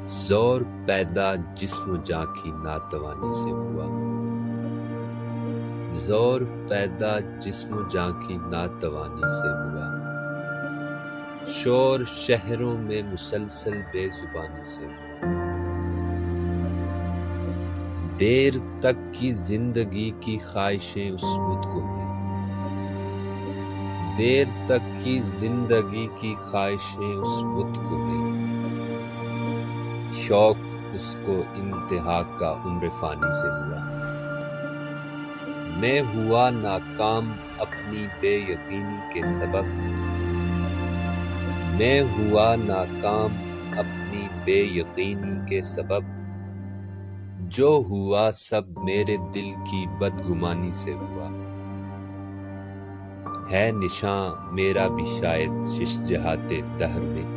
زور پیدا جسم و جاں کی ناتوانی سے ہوا، زور پیدا جسم و جاں کی ناتوانی سے ہوا، شور شہروں میں مسلسل بے زبانی سے ہوا، دیر تک کی زندگی کی خواہشیں اس بت کو ہیں، دیر تک کی زندگی کی خواہشیں اس بت کو ہیں، شوق اس کو انتہا کا عمر فانی سے ہوا، میں ہوا ناکام اپنی بے یقینی کے سبب، میں ہوا ناکام اپنی بے یقینی کے سبب، جو ہوا سب میرے دل کی بدگمانی سے ہوا، ہے نشاں میرا بھی شاید شش جہات دہر میں،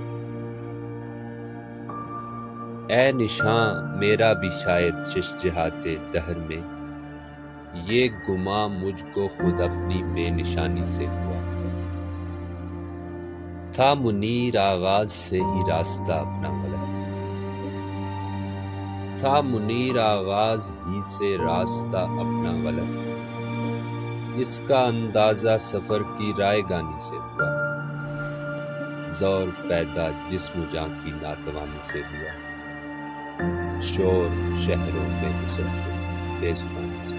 اے نشاں میرا بھی شاید شش جہات دہر میں، یہ گماں مجھ کو خود اپنی بے نشانی سے ہوا، تھا منیر آغاز سے ہی راستہ اپنا غلط، تھا منیر آغاز ہی سے راستہ اپنا غلط، اس کا اندازہ سفر کی رائے گانی سے ہوا، زور پیدا جسم و جاں کی ناتوانی سے ہوا، شور شہروں میں مسلسل بے زبانی سے